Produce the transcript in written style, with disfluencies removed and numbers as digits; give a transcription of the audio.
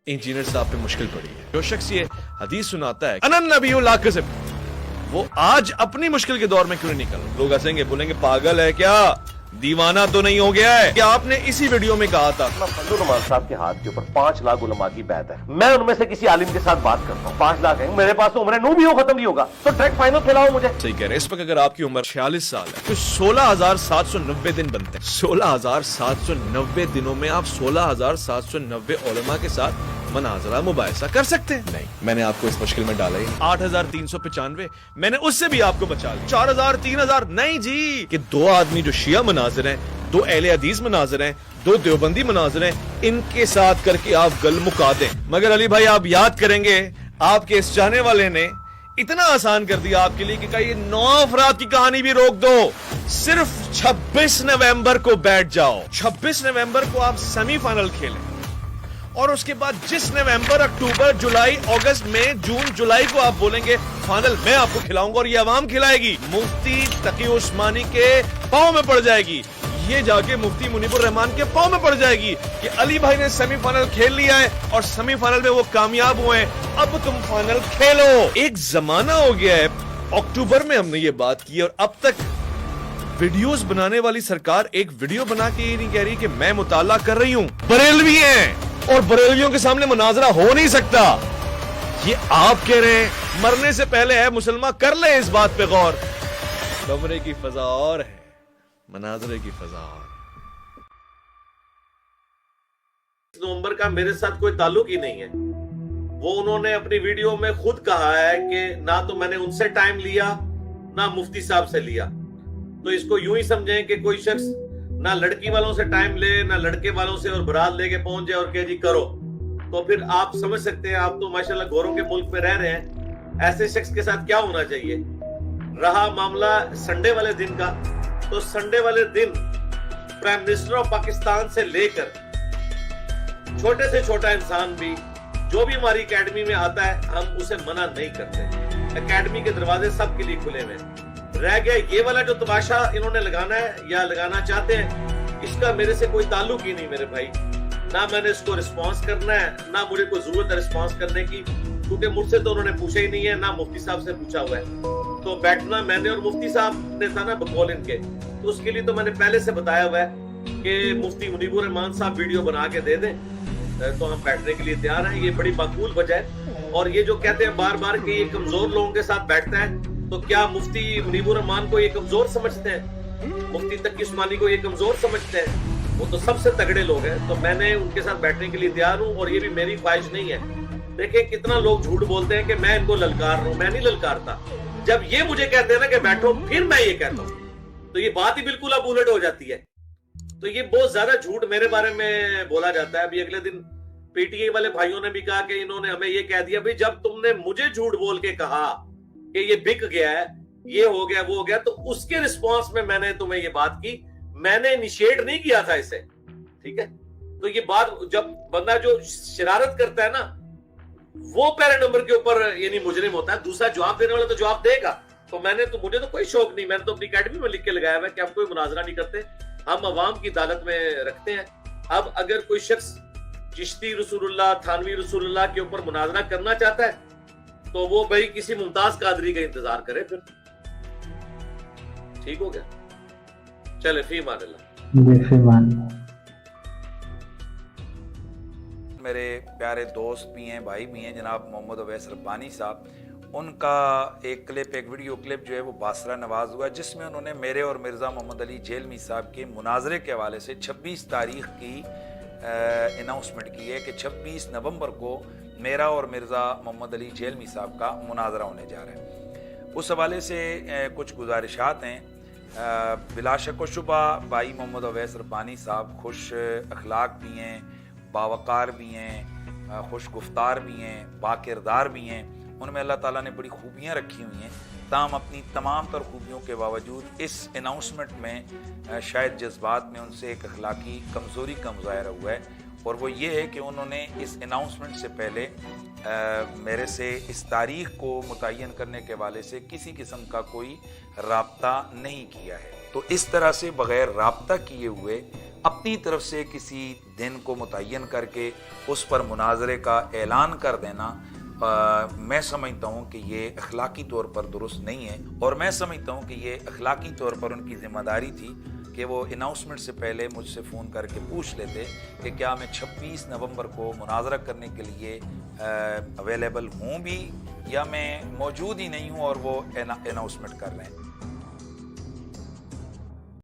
Engineer साहब पे मुश्किल पड़ी है। जो शख्स ये हदीस सुनाता है अनन नबीय्यु ला कज़िब, वो आज अपनी मुश्किल के दौर में क्यों नहीं निकल? लोग हंसेंगे, बोलेंगे पागल है क्या, दीवाना तो नहीं हो गया है कि आपने इसी वीडियो में कहा था फजलुर रहमान साहब के हाथ के ऊपर 5 लाख उलमा की बैत है। मैं उनमें से किसी आलिम के साथ बात करता हूँ, 5 लाख है मेरे पास, तो उम्र नू भी हो खत्म नहीं होगा, तो ट्रैक फाइनल खिलाओ मुझे। सही कह रहे हैं। इस वक्त अगर आपकी उम्र 46 साल है तो 16,790 दिन बनते हैं। 16,790 दिनों में आप 16,790 उलमा के साथ मनाजरा मुबाहिसा कर सकते हैं? नहीं, मैंने आपको इस मुश्किल में डाला ही। 8,395 मैंने उससे भी आपको बचा लिया। 4,000 3,000 नहीं जी, कि 2 आदमी जो शिया मनाजिर हैं, 2 अहले हदीस मनाजिर हैं, 2 देवबंदी मनाजिर हैं, इनके साथ करके आप गल मुका दें। मगर अली भाई आप याद करेंगे, आपके इस चाहने वाले ने इतना आसान कर दिया आपके लिए कि कहीं 9 अफराद की कहानी भी रोक दो, सिर्फ 26 नवंबर को बैठ जाओ। 26 नवंबर को आप सेमीफाइनल खेलें और उसके बाद जिस नवंबर, अक्टूबर, जुलाई, अगस्त, मई, जून, जुलाई को आप बोलेंगे फाइनल मैं आपको खिलाऊंगा और ये अवाम खिलाएगी, मुफ्ती तकी उस्मानी के पांव में पड़ जाएगी, ये जाके मुफ्ती मुनीबुर रहमान के पांव में पड़ जाएगी कि अली भाई ने सेमीफाइनल खेल लिया है और सेमीफाइनल में वो कामयाब हुए हैं, अब तुम फाइनल खेलो। एक जमाना हो गया है, अक्टूबर में हमने ये बात की और अब तक वीडियोस बनाने वाली सरकार एक वीडियो बना के ये नहीं कह रही कि मैं मुताला कर रही हूं। बरेलवी हैं और बरेलवियों के सामने मुनाजरा हो नहीं सकता, ये आप कह रहे हैं। मरने से पहले है मुसलमान कर ले इस बात पे गौर। कमरे की फजा और है, मनाजरे की फजा और। नवंबर का मेरे साथ कोई ताल्लुक ही नहीं है। वो उन्होंने अपनी वीडियो में खुद कहा है कि ना तो मैंने उनसे टाइम लिया ना मुफ्ती साहब से लिया। तो इसको यूं ही समझें कि कोई शख्स ना लड़की वालों से टाइम ले ना लड़के वालों से और बारात लेके पहुंच जाए और कहे जी करो, तो फिर आप समझ सकते हैं, आप तो माशाल्लाह गौरों के मुल्क में रह रहे हैं, ऐसे शख्स के साथ क्या होना चाहिए। रहा मामला संडे वाले दिन का, तो संडे वाले दिन प्राइम मिनिस्टर ऑफ पाकिस्तान से लेकर छोटे से छोटा इंसान भी जो भी हमारी एकेडमी में आता है, हम उसे मना नहीं करते। एकेडमी के दरवाजे सबके लिए खुले हुए हैं। रह गया ये वाला जो तमाशा इन्होंने लगाना है या लगाना चाहते हैं, इसका मेरे से कोई ताल्लुक ही नहीं मेरे भाई। ना मैंने इसको रिस्पांस करना है, ना मुझे कोई जरूरत है रिस्पांस करने की, क्योंकि मुझसे तो उन्होंने पूछा ही नहीं है, ना मुफ्ती साहब से पूछा हुआ है। तो बैठना मैंने और मुफ्ती साहब ने था ना बकौल इनके, तो उसके लिए तो मैंने पहले से बताया हुआ है कि मुफ्ती मुनीबुर रहमान साहब वीडियो बना के दे दें तो हम बैठने के लिए तैयार हैं। ये बड़ी माकूल वजह है। और ये जो कहते हैं बार बार कि ये कमजोर लोगों के साथ बैठता है, तो क्या मुफ्ती मुनीबुर रहमान को ये कमजोर समझते हैं? मुफ्ती तकी उस्मानी को ये कमजोर समझते हैं? वो तो सबसे तगड़े लोग हैं। तो मैंने उनके साथ बैठने के लिए तैयार हूँ और ये भी मेरी ख्वाहिश नहीं है। देखिए कितना लोग झूठ बोलते हैं कि मैं इनको ललकार रहा हूँ, मैं नहीं ललकारता। जब ये मुझे कहते हैं ना कि बैठो, फिर मैं ये कहता हूँ, तो ये बात ही बिल्कुल अब उलट हो जाती है। तो ये बहुत ज्यादा झूठ मेरे बारे में बोला जाता है। अभी अगले दिन पीटीआई वाले भाइयों ने भी कहा कि इन्होंने हमें ये कह दिया, भाई जब तुमने मुझे झूठ बोल के कहा कि ये बिक गया है, ये हो गया, वो हो गया, तो उसके रिस्पांस में मैंने तुम्हें ये बात की, मैंने इनिशिएट नहीं किया था इसे, ठीक है। तो ये बात जब बंदा जो शरारत करता है ना, वो पहले नंबर के ऊपर यानी मुजरिम होता है, दूसरा जवाब देने वाला तो जवाब देगा। तो मुझे तो कोई शौक नहीं, मैंने तो अपनी अकेडमी में लिख के लगाया हुआ है कि हम कोई मुनाजरा नहीं करते, हम अवाम की अदालत में रखते हैं। अब अगर कोई शख्स चिश्ती रसूलुल्लाह, थानवी रसूलुल्लाह के ऊपर मुनाजरा करना चाहता है तो वो भाई किसी मुमताज कादरी का इंतजार करे, फिर ठीक हो गया। चले फी मान। मेरे प्यारे दोस्त भी हैं, भाई भी हैं, जनाब मोहम्मद अवैस रब्बानी साहब, उनका एक वीडियो क्लिप जो है वो बासरा नवाज हुआ, जिसमें उन्होंने मेरे और मिर्ज़ा मोहम्मद अली जेलमी साहब के मुनाजरे के हवाले से 26 तारीख की अनाउंसमेंट की है कि 26 नवंबर को मेरा और मिर्ज़ा मोहम्मद अली जेलमी साहब का मुनाजरा होने जा रहा है। उस हवाले से कुछ गुजारिशात हैं। बिला शक व शुबा भाई मोहम्मद अवैस रब्बानी साहब खुश अखलाक भी हैं, बावकार भी हैं, खुश गुफ्तार भी हैं, बाकिरदार भी हैं, उनमें अल्लाह ताला ने बड़ी खूबियाँ रखी हुई हैं। ताम अपनी तमाम तर खूबियों के बावजूद इस अनाउंसमेंट में शायद जज्बात में उनसे एक अखलाकी कमज़ोरी का मुज़ाहरा हुआ है, और वो ये है कि उन्होंने इस अनाउंसमेंट से पहले मेरे से इस तारीख़ को मुतय्यन करने के हवाले से किसी किस्म का कोई राब्ता नहीं किया है। तो इस तरह से बग़ैर राब्ता किए हुए اپنی طرف سے کسی دن کو متعین کر کے اس پر مناظرے کا اعلان کر دینا میں سمجھتا ہوں کہ یہ اخلاقی طور پر درست نہیں ہے، اور میں سمجھتا ہوں کہ یہ اخلاقی طور پر ان کی ذمہ داری تھی کہ وہ اناؤنسمنٹ سے پہلے مجھ سے فون کر کے پوچھ لیتے کہ کیا میں 26 نومبر کو مناظرہ کرنے کے لیے اویلیبل ہوں بھی، یا میں موجود ہی نہیں ہوں اور وہ اناؤنسمنٹ کر رہے ہیں۔